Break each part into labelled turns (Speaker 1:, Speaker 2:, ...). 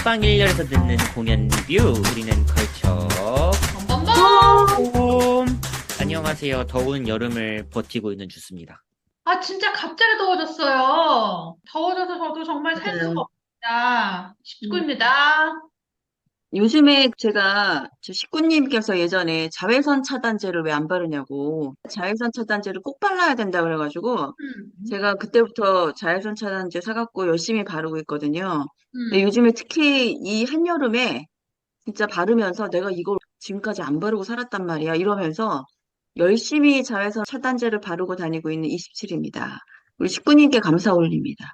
Speaker 1: 팟빵 1열에서 듣는 공연 리뷰, 우리는 걸쳐
Speaker 2: 뻔뻔뻔!
Speaker 1: 홈. 안녕하세요. 더운 여름을 버티고 있는 주스입니다.
Speaker 2: 아, 진짜 갑자기 더워졌어요. 더워져서 저도 정말 살 수가
Speaker 3: 맞아요.
Speaker 2: 없습니다.
Speaker 3: 음.
Speaker 2: 19입니다.
Speaker 3: 요즘에 제가 저 식구님께서 예전에 자외선 차단제를 왜 안 바르냐고 자외선 차단제를 꼭 발라야 된다 그래가지고
Speaker 2: 음,
Speaker 3: 제가 그때부터 자외선 차단제 사갖고 열심히 바르고 있거든요. 근데
Speaker 2: 음.
Speaker 3: 요즘에 특히 이 한여름에 진짜 바르면서 내가 이걸 지금까지 안 바르고 살았단 말이야 이러면서 열심히 자외선 차단제를 바르고 다니고 있는 27입니다. 우리 식구님께 감사 올립니다.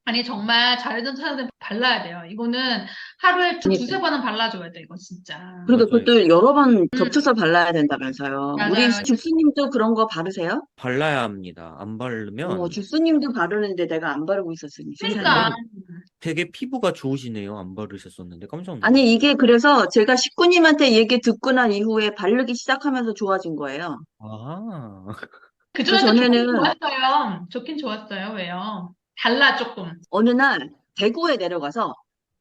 Speaker 2: 아니, 정말 자외선 차단제 발라야 돼요. 이거는 하루에 두세 번은 발라줘야 돼, 이거 진짜.
Speaker 3: 그리고
Speaker 1: 맞아요.
Speaker 3: 그것도 여러 번
Speaker 2: 음,
Speaker 3: 겹쳐서 발라야 된다면서요. 우리
Speaker 2: 맞아요.
Speaker 3: 주스님도 그런 거 바르세요?
Speaker 1: 발라야 합니다. 안 바르면
Speaker 3: 주스님도 바르는데 내가 안 바르고 있었으니 세상에.
Speaker 2: 그러니까.
Speaker 1: 되게 피부가 좋으시네요. 안 바르셨었는데 깜짝 놀랐어요.
Speaker 3: 아니, 이게 그래서 제가 식구님한테 얘기 듣고 난 이후에 바르기 시작하면서 좋아진 거예요.
Speaker 1: 아,
Speaker 3: 그
Speaker 2: 그전에도 좋긴
Speaker 3: 전에는
Speaker 2: 좋았어요. 좋긴 좋았어요. 왜요? 달라, 조금.
Speaker 3: 어느 날 대구에 내려가서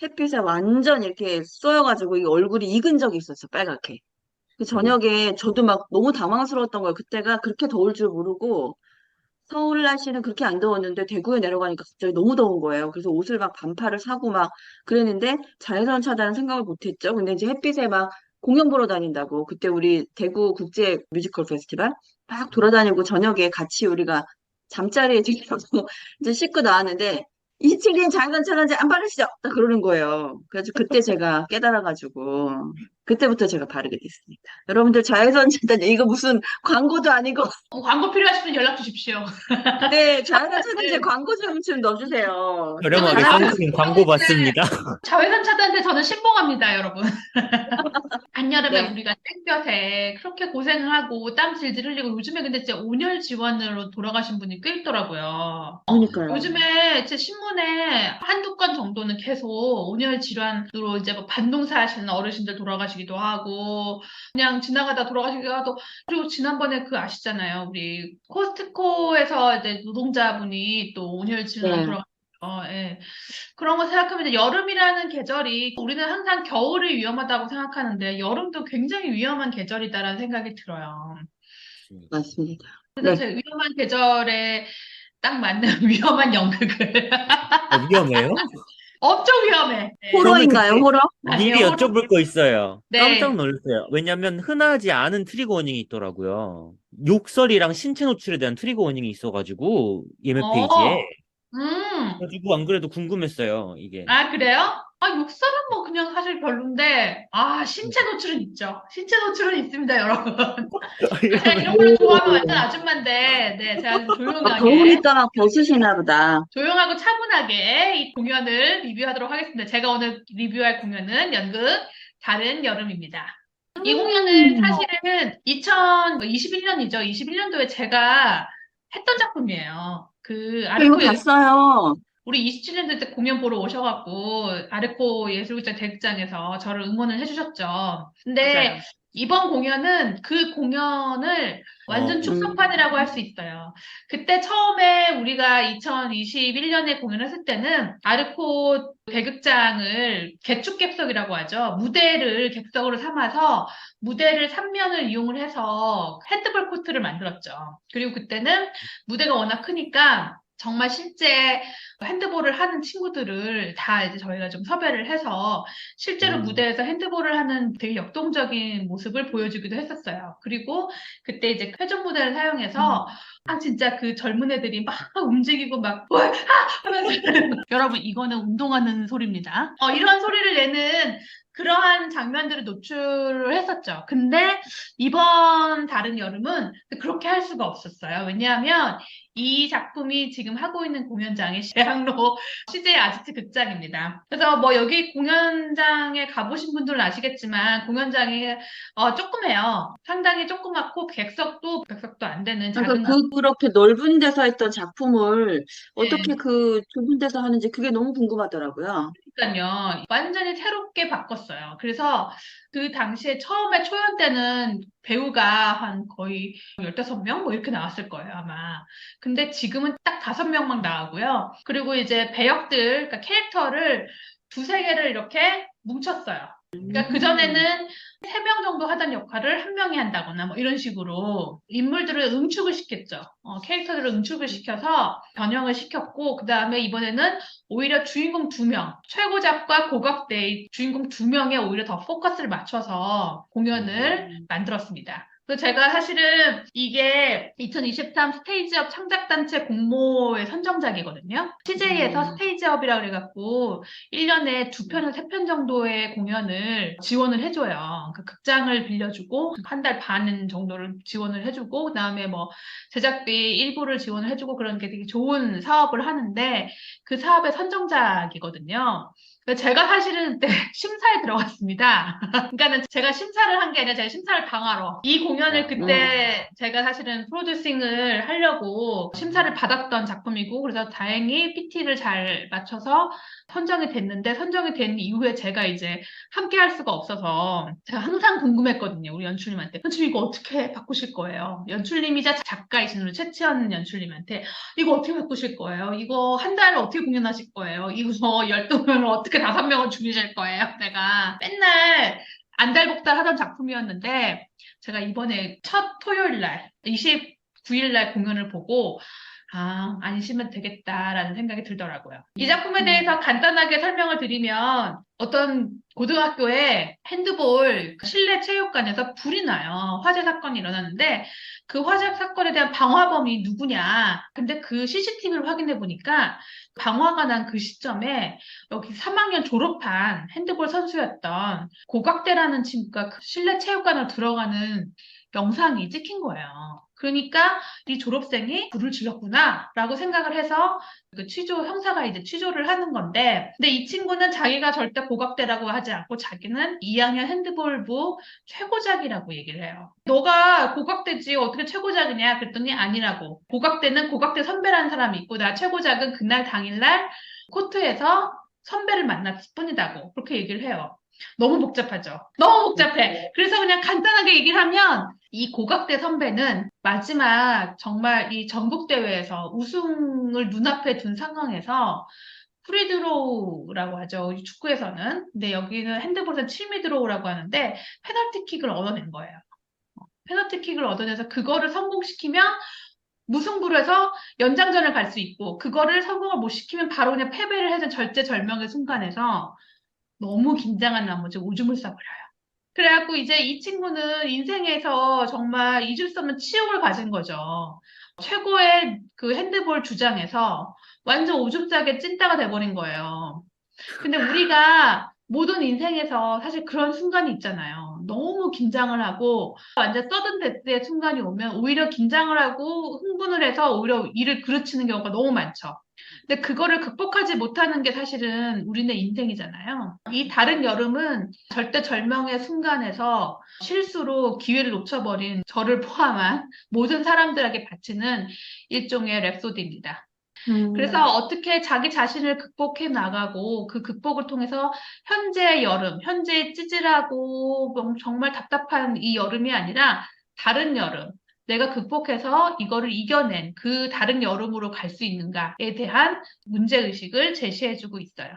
Speaker 3: 햇빛에 완전 이렇게 쏘여가지고 이 얼굴이 익은 적이 있었어, 빨갛게. 그
Speaker 1: 아이고.
Speaker 3: 저녁에 저도 막 너무 당황스러웠던 거예요. 그때가 그렇게 더울 줄 모르고 서울 날씨는 그렇게 안 더웠는데 대구에 내려가니까 갑자기 너무 더운 거예요. 그래서 옷을 막 반팔을 사고 막 그랬는데 자외선 차단은 생각을 못 했죠. 근데 이제 햇빛에 막 공연 보러 다닌다고 그때 우리 대구 국제 뮤지컬 페스티벌 막 돌아다니고 저녁에 같이 우리가 잠자리에 들어서 이제 씻고 나왔는데 이칠린 자외선 차단제 안 바르시죠? 딱 그러는 거예요. 그래서 그때 제가 깨달아가지고 그때부터 제가 바르게 됐습니다. 여러분들 자외선 차단제 이거 무슨 광고도 아니고
Speaker 2: 광고 필요하시면 연락 주십시오.
Speaker 3: 네, 자연산 차단제
Speaker 2: 네.
Speaker 3: 광고 좀 넣어주세요.
Speaker 1: 저렴하게
Speaker 3: 잘하고
Speaker 1: 선크림 광고 받습니다.
Speaker 2: 자외선 차단제 저는 신봉합니다, 여러분. 한여름에
Speaker 3: 네,
Speaker 2: 우리가 땡볕에 그렇게 고생을 하고 땀 질질 흘리고 요즘에 근데 진짜 온열 지원으로 돌아가신 분이 꽤 있더라고요.
Speaker 3: 그러니까요.
Speaker 2: 요즘에 제 신문에 한두 건 정도는 계속 온열 질환으로 이제 뭐 반동사 하시는 어르신들 돌아가시기도 하고 그냥 지나가다 돌아가시기도 하고 그리고 지난번에 그 아시잖아요. 우리 코스트코에서 이제 노동자분이 또 온열 질환
Speaker 3: 네,
Speaker 2: 돌아가셨어요. 예. 그런 거 생각하면 이제 여름이라는 계절이 우리는 항상 겨울이 위험하다고 생각하는데 여름도 굉장히 위험한 계절이다라는 생각이 들어요.
Speaker 3: 맞습니다.
Speaker 2: 그래서
Speaker 3: 네,
Speaker 2: 제가 위험한 계절에 딱 맞는 위험한 연극을
Speaker 1: 위험해요?
Speaker 2: 엄청 위험해. 네.
Speaker 1: 저는
Speaker 3: 호러인가요,
Speaker 1: 그때
Speaker 3: 호러?
Speaker 2: 아니에요,
Speaker 1: 미리
Speaker 2: 호러.
Speaker 1: 여쭤볼 거 있어요. 깜짝
Speaker 2: 네.
Speaker 1: 놀랐어요. 왜냐면 흔하지 않은 트리거 워닝이 있더라고요. 욕설이랑 신체 노출에 대한 트리거 워닝이 있어가지고 예매 페이지에.
Speaker 2: 어. 음.
Speaker 1: 그래가지고 안 그래도 궁금했어요, 이게.
Speaker 2: 아, 그래요? 아, 육설은 뭐 그냥 사실 별론데, 아, 신체 노출은 있죠. 신체 노출은 있습니다, 여러분. 제가 이런 걸로 좋아하면 완전
Speaker 3: 오,
Speaker 2: 아줌마인데, 네, 제가 좀 조용하게,
Speaker 3: 더우니까 막 벗으시나 보다.
Speaker 2: 조용하고 차분하게 이 공연을 리뷰하도록 하겠습니다. 제가 오늘 리뷰할 공연은 연극 다른 여름입니다. 이 공연은
Speaker 3: 음,
Speaker 2: 사실은 2021년이죠. 21년도에 제가 했던 작품이에요. 그
Speaker 3: 저 이거
Speaker 2: 아르코
Speaker 3: 봤어요.
Speaker 2: 우리 27년도 때 공연 보러 오셔갖고 아르코 예술극장 대극장에서 저를 응원을 해주셨죠. 근데
Speaker 3: 맞아요.
Speaker 2: 이번 공연은 그 공연을 완전
Speaker 3: 음,
Speaker 2: 축소판이라고 할 수 있어요. 그때 처음에 우리가 2021년에 공연했을 때는 아르코 대극장을 개축객석이라고 하죠. 무대를 객석으로 삼아서 무대를 3면을 이용을 해서 핸드볼 코트를 만들었죠. 그리고 그때는 무대가 워낙 크니까 정말 실제 핸드볼을 하는 친구들을 다 이제 저희가 좀 섭외를 해서 실제로
Speaker 1: 음,
Speaker 2: 무대에서 핸드볼을 하는 되게 역동적인 모습을 보여주기도 했었어요. 그리고 그때 이제 회전 무대를 사용해서 아 진짜 그 젊은 애들이 막 움직이고 막 와! 하면서 여러분 이거는 운동하는 소리입니다. 이런 소리를 내는 그러한 장면들을 노출을 했었죠. 근데 이번 다른 여름은 그렇게 할 수가 없었어요. 왜냐하면 이 작품이 지금 하고 있는 공연장이 대학로 CJ 아지트 극장입니다. 그래서 뭐 여기 공연장에 가보신 분들은 아시겠지만 공연장이 조그매요. 상당히 조그맣고 객석도 안 되는
Speaker 3: 그러니까
Speaker 2: 작은
Speaker 3: 그렇게 넓은 데서 했던 작품을 어떻게
Speaker 2: 공간에
Speaker 3: 그 좁은 데서 하는지 그게 너무 궁금하더라고요.
Speaker 2: 그러니까요. 완전히 새롭게 바꿨어요. 그래서 그 당시에 처음에 초연 때는 배우가 한 거의 15명? 뭐 이렇게 나왔을 거예요, 아마. 근데 지금은 딱 5명만 나오고요. 그리고 이제 배역들, 그러니까 캐릭터를 두세 개를 이렇게 뭉쳤어요. 그러니까 그전에는 3명 정도 하던 역할을 1명이 한다거나 뭐 이런 식으로 인물들을 응축을 시켰죠. 캐릭터들을 응축을 시켜서 변형을 시켰고, 그 다음에 이번에는 오히려 주인공 2명, 최고작과 고각대의 주인공 2명에 오히려 더 포커스를 맞춰서 공연을 만들었습니다. 그래서 제가 사실은 이게 2023 스테이지업 창작단체 공모의 선정작이거든요. CJ에서 스테이지업이라 그래갖고 1년에 2편을 3편 정도의 공연을 지원을 해줘요. 그 극장을 빌려주고 한 달 반 정도를 지원을 해주고, 그다음에 뭐 제작비 일부를 지원을 해주고, 그런 게 되게 좋은 사업을 하는데 그 사업의 선정작이거든요. 제가 사실은 그때 심사에 들어갔습니다. 그러니까는 제가 심사를 한 게 아니라 제가 심사를 당하러 이 공연을 그때 제가 사실은 프로듀싱을 하려고 심사를 받았던 작품이고, 그래서 다행히 PT를 잘 맞춰서 선정이 됐는데, 선정이 된 이후에 제가 이제 함께 할 수가 없어서 제가 항상 궁금했거든요. 우리 연출님한테. 연출님 이거 어떻게 바꾸실 거예요? 연출님이자 작가이신 우리 최치현 연출님한테 이거 어떻게 바꾸실 거예요? 이거 한 달을 어떻게 공연하실 거예요? 이거 12명을 어떻게 5명을 줄이실 거예요? 내가 맨날 안달복달 하던 작품이었는데, 제가 이번에 첫 토요일 날 29일 날 공연을 보고 안심면 되겠다라는 생각이 들더라고요. 이 작품에 대해서 간단하게 설명을 드리면, 어떤 고등학교에 핸드볼 실내 체육관에서 불이 나요. 화재 사건이 일어났는데, 그 화재 사건에 대한 방화범이 누구냐. 근데 그 CCTV를 확인해 보니까 방화가 난 그 시점에 여기 3학년 졸업한 핸드볼 선수였던 고각대라는 친구가 그 실내 체육관으로 들어가는 영상이 찍힌 거예요. 그러니까 이 졸업생이 불을 질렀구나 라고 생각을 해서 그 형사가 이제 취조를 하는 건데, 근데 이 친구는 자기가 절대 고각대라고 하지 않고 자기는 2학년 핸드볼부 최고작이라고 얘기를 해요. 너가 고각대지 어떻게 최고작이냐 그랬더니 아니라고. 고각대는 고각대 선배라는 사람이 있고, 나 최고작은 그날 당일날 코트에서 선배를 만났을 뿐이다고 그렇게 얘기를 해요. 너무 복잡하죠? 너무 복잡해. 그래서 그냥 간단하게 얘기를 하면, 이 고각대 선배는 마지막 정말 이 전국대회에서 우승을 눈앞에 둔 상황에서 프리드로우라고 하죠. 이 축구에서는. 근데 여기는 핸드볼에서는 치미드로우라고 하는데 페널티킥을 얻어낸 거예요. 페널티킥을 얻어내서 그거를 성공시키면 무승부로 해서 연장전을 갈 수 있고, 그거를 성공을 못 시키면 바로 그냥 패배를 해서 절제절명의 순간에서 너무 긴장한 나머지 오줌을 싸버려요. 그래갖고 이제 이 친구는 인생에서 정말 잊을 수 없는 치욕을 가진 거죠. 최고의 그 핸드볼 주장에서 완전 오줌 싸게 찐따가 돼버린 거예요. 근데 우리가 모든 인생에서 사실 그런 순간이 있잖아요. 너무 긴장을 하고 완전 서든 데스의 순간이 오면 오히려 긴장을 하고 흥분을 해서 오히려 일을 그르치는 경우가 너무 많죠. 근데 그거를 극복하지 못하는 게 사실은 우리네 인생이잖아요. 이 다른 여름은 절대절명의 순간에서 실수로 기회를 놓쳐버린 저를 포함한 모든 사람들에게 바치는 일종의 랩소디입니다. 그래서 어떻게 자기 자신을 극복해 나가고, 그 극복을 통해서 현재의 여름, 현재의 찌질하고 정말 답답한 이 여름이 아니라 다른 여름, 내가 극복해서 이거를 이겨낸 그 다른 여름으로 갈 수 있는가에 대한 문제의식을 제시해주고 있어요.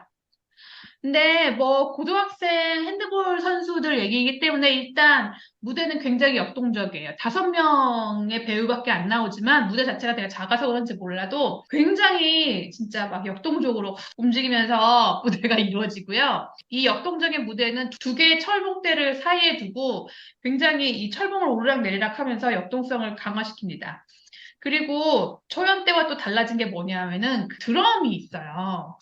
Speaker 2: 근데 뭐 고등학생 핸드볼 선수들 얘기이기 때문에 일단 무대는 굉장히 역동적이에요. 5명의 배우밖에 안 나오지만 무대 자체가 되게 작아서 그런지 몰라도 굉장히 진짜 막 역동적으로 움직이면서 무대가 이루어지고요. 이 역동적인 무대는 2개의 철봉대를 사이에 두고 굉장히 이 철봉을 오르락내리락 하면서 역동성을 강화시킵니다. 그리고 초연 때와 또 달라진 게 뭐냐면은 드럼이 있어요.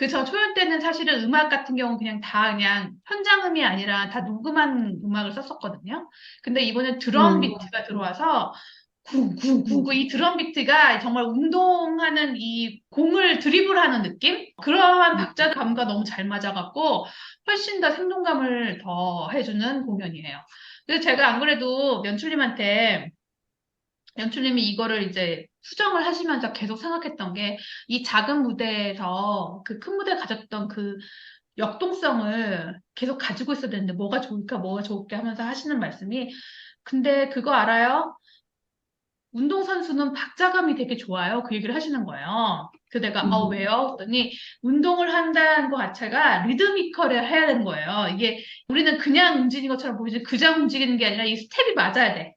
Speaker 2: 저 초연 때는 사실은 음악 같은 경우는 그냥 현장음이 아니라 다 녹음한 음악을 썼었거든요. 근데 이번엔 드럼 비트가 들어와서 구구구구 이 드럼 비트가 정말 운동하는 이 공을 드리블하는 느낌? 그러한 박자감과 너무 잘 맞아갖고 훨씬 더 생동감을 더 해주는 공연이에요. 그래서 제가 안 그래도 연출님이 이거를 이제 수정을 하시면서 계속 생각했던 게, 이 작은 무대에서 그 큰 무대가 가졌던 그 역동성을 계속 가지고 있어야 되는데 뭐가 좋을까 하면서 하시는 말씀이, 근데 그거 알아요? 운동선수는 박자감이 되게 좋아요. 그 얘기를 하시는 거예요. 그래서 내가,
Speaker 3: 음,
Speaker 2: 왜요? 그랬더니, 운동을 한다는 것 자체가 리드미컬에 해야 되는 거예요. 이게, 우리는 그냥 움직이는 것처럼 보이지, 그냥 움직이는 게 아니라 이 스텝이 맞아야 돼.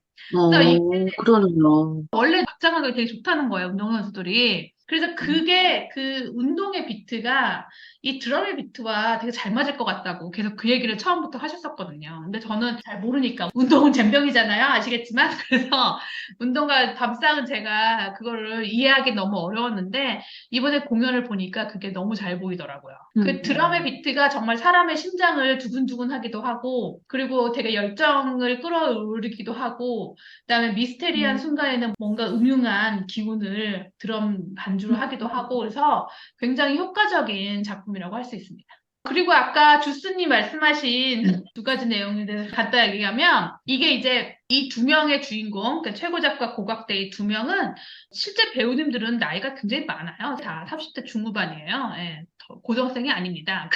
Speaker 2: 그래서
Speaker 3: 그러네요.
Speaker 2: 원래 박자감이 되게 좋다는 거예요, 운동선수들이. 그래서 그게 그 운동의 비트가 이 드럼의 비트와 되게 잘 맞을 것 같다고 계속 그 얘기를 처음부터 하셨었거든요. 근데 저는 잘 모르니까 운동은 젬병이잖아요. 아시겠지만. 그래서 운동과 밥상은 제가 그거를 이해하기 너무 어려웠는데 이번에 공연을 보니까 그게 너무 잘 보이더라고요. 그 드럼의 비트가 정말 사람의 심장을 두근두근 하기도 하고 그리고 되게 열정을 끌어올리기도 하고 그다음에 미스테리한 순간에는 뭔가 음흉한 기운을 드럼 반주로 하기도 하고 그래서 굉장히 효과적인 작품이라고 할 수 있습니다. 그리고 아까 주스님 말씀하신 두 가지 내용에 대해서 간단히 얘기하면 이게 이제 이 두 명의 주인공, 그러니까 최고작과 고각대 이 두 명은 실제 배우님들은 나이가 굉장히 많아요. 다 30대 중후반이에요. 예, 고등학생이 아닙니다.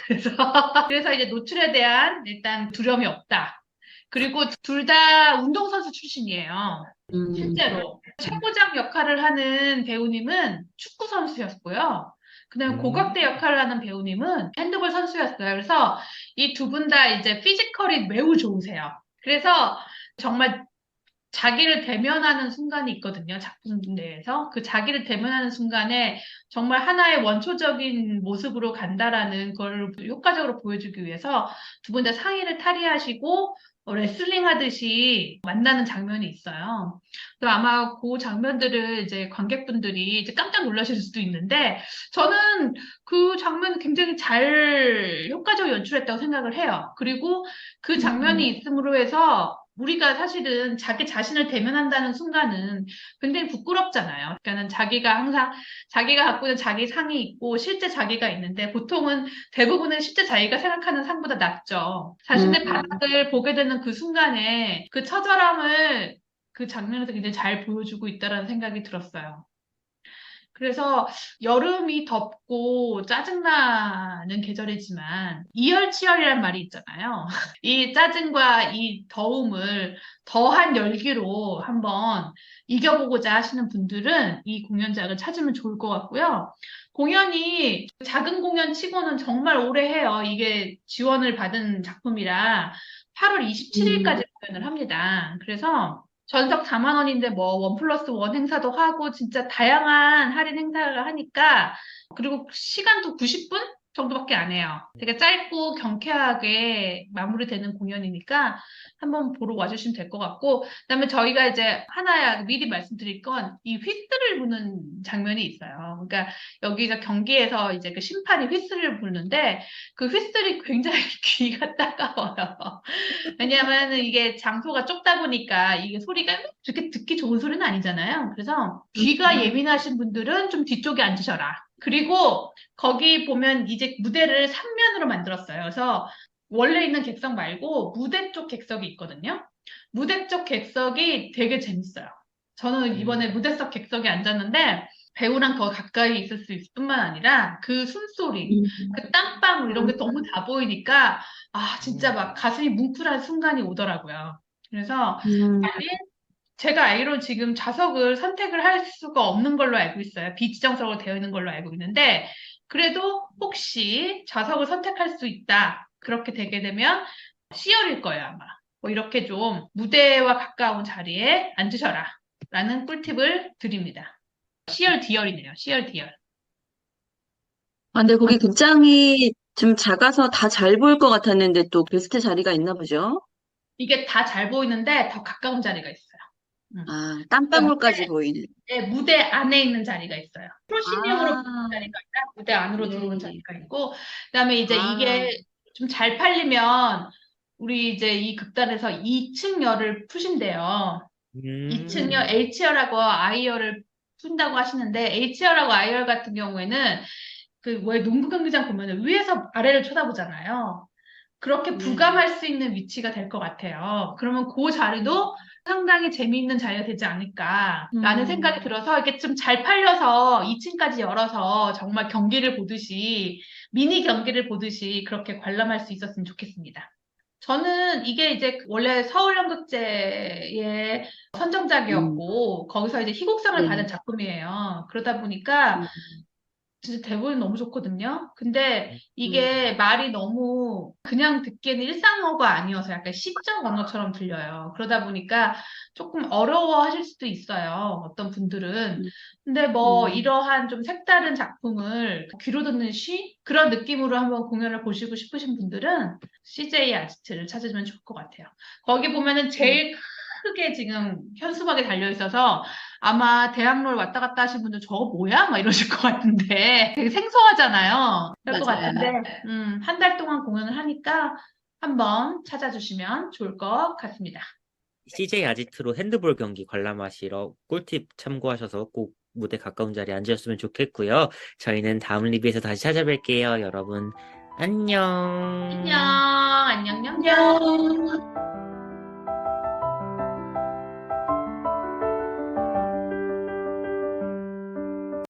Speaker 2: 그래서 이제 노출에 대한 일단 두려움이 없다. 그리고 둘 다 운동선수 출신이에요. 실제로. 최고장 역할을 하는 배우님은 축구 선수였고요. 그다음에
Speaker 1: 음.
Speaker 2: 고각대 역할을 하는 배우님은 핸드볼 선수였어요. 그래서 이 두 분 다 이제 피지컬이 매우 좋으세요. 그래서 정말 자기를 대면하는 순간이 있거든요. 작품 내에서. 그 자기를 대면하는 순간에 정말 하나의 원초적인 모습으로 간다라는 걸 효과적으로 보여주기 위해서 두 분 다 상의를 탈의하시고 레슬링 하듯이 만나는 장면이 있어요. 그래서 아마 그 장면들을 이제 관객분들이 이제 깜짝 놀라실 수도 있는데 저는 그 장면 굉장히 잘 효과적으로 연출했다고 생각을 해요. 그리고 그 장면이 있음으로 해서 우리가 사실은 자기 자신을 대면한다는 순간은 굉장히 부끄럽잖아요. 그러니까는 자기가 항상 자기가 갖고 있는 자기 상이 있고 실제 자기가 있는데 보통은 대부분은 실제 자기가 생각하는 상보다 낫죠. 자신의 바닥을 보게 되는 그 순간에 그 처절함을 그 장면에서 굉장히 잘 보여주고 있다라는 생각이 들었어요. 그래서 여름이 덥고 짜증나는 계절이지만 이열치열이란 말이 있잖아요. 이 짜증과 이 더움을 더한 열기로 한번 이겨보고자 하시는 분들은 이 공연장을 찾으면 좋을 것 같고요. 공연이 작은 공연 치고는 정말 오래 해요. 이게 지원을 받은 작품이라 8월 27일까지 공연을 합니다. 그래서 전석 4만 원인데 뭐 원 플러스 원 행사도 하고 진짜 다양한 할인 행사를 하니까 그리고 시간도 90분 정도밖에 안 해요. 되게 짧고 경쾌하게 마무리되는 공연이니까 한번 보러 와주시면 될 것 같고 그다음에 저희가 이제 하나 미리 말씀드릴 건 이 휘스를 부는 장면이 있어요. 그러니까 여기서 경기에서 이제 그 심판이 휘스를 부는데 그 휘슬이 굉장히 귀가 따가워요. 왜냐하면 이게 장소가 좁다 보니까 이게 소리가 그렇게 듣기 좋은 소리는 아니잖아요. 그래서 귀가 예민하신 분들은 좀 뒤쪽에 앉으셔라. 그리고 거기 보면 이제 무대를 3면으로 만들었어요. 그래서 원래 있는 객석 말고 무대 쪽 객석이 있거든요. 무대 쪽 객석이 되게 재밌어요. 저는 이번에 무대석 객석에 앉았는데 배우랑 더 가까이 있을 수 있을 뿐만 아니라 그 숨소리, 그 땀방울 이런 게 너무 다 보이니까 진짜 막 가슴이 뭉클한 순간이 오더라고요. 그래서 제가 알기로 지금 좌석을 선택을 할 수가 없는 걸로 알고 있어요. 비지정석으로 되어 있는 걸로 알고 있는데, 그래도 혹시 좌석을 선택할 수 있다. 그렇게 되게 되면 C열일 거예요, 아마. 뭐 이렇게 좀 무대와 가까운 자리에 앉으셔라. 라는 꿀팁을 드립니다. C열, D열이네요. C열, D열.
Speaker 3: 근데 거기 극장이 좀 작아서 다 잘 보일 것 같았는데 또 베스트 자리가 있나 보죠?
Speaker 2: 이게 다 잘 보이는데 더 가까운 자리가 있어요. 그러니까
Speaker 3: 땀방울까지 보이는.
Speaker 2: 무대 안에 있는 자리가 있어요. 프로시니엄으로
Speaker 3: 아,
Speaker 2: 들어오는 자리가 있다. 무대 안으로 들어오는
Speaker 3: 네.
Speaker 2: 자리가 있고, 그다음에 이제
Speaker 3: 아,
Speaker 2: 이게 좀 잘 팔리면 우리 이제 이 극단에서 2층열을 푸신대요. 2층열
Speaker 1: 음.
Speaker 2: H열하고 I열을 푼다고 하시는데 H열하고 I열 같은 경우에는 그 왜 농구 경기장 보면은 위에서 아래를 쳐다보잖아요. 그렇게
Speaker 3: 네.
Speaker 2: 부감할 수 있는 위치가 될 것 같아요. 그러면 그 자리도 상당히 재미있는 자리가 되지 않을까라는 생각이 들어서 이게 좀 잘 팔려서 2층까지 열어서 정말 경기를 보듯이 미니 경기를 보듯이 그렇게 관람할 수 있었으면 좋겠습니다. 저는 이게 이제 원래 서울연극제의
Speaker 3: 음,
Speaker 2: 선정작이었고, 거기서 이제 희곡상을 받은
Speaker 3: 네.
Speaker 2: 작품이에요. 그러다 보니까
Speaker 3: 음,
Speaker 2: 진짜 대본이 너무 좋거든요. 근데
Speaker 3: 음,
Speaker 2: 이게 말이 너무 그냥 듣기에는 일상어가 아니어서 약간 시적 언어처럼 들려요. 그러다 보니까 조금 어려워하실 수도 있어요. 어떤 분들은.
Speaker 3: 음,
Speaker 2: 근데 뭐
Speaker 3: 음,
Speaker 2: 이러한 좀 색다른 작품을 귀로 듣는 시? 그런 느낌으로 한번 공연을 보시고 싶으신 분들은 CJ 아지트를 찾으면 좋을 것 같아요. 거기 보면은
Speaker 3: 음,
Speaker 2: 제일 크게 지금 현수막에 달려 있어서 아마 대학로를 왔다 갔다 하신 분들 저거 뭐야? 막 이러실 것 같은데 되게 생소하잖아요. 그럴 것 같은데
Speaker 3: 맞아요.
Speaker 2: 한 달 동안 공연을 하니까 한번 찾아주시면 좋을 것 같습니다.
Speaker 1: CJ 아지트로 핸드볼 경기 관람하시러 꿀팁 참고하셔서 꼭 무대 가까운 자리에 앉으셨으면 좋겠고요. 저희는 다음 리뷰에서 다시 찾아뵐게요. 여러분,
Speaker 2: 안녕,
Speaker 1: 안녕.
Speaker 2: 안녕, 안녕.
Speaker 3: 안녕.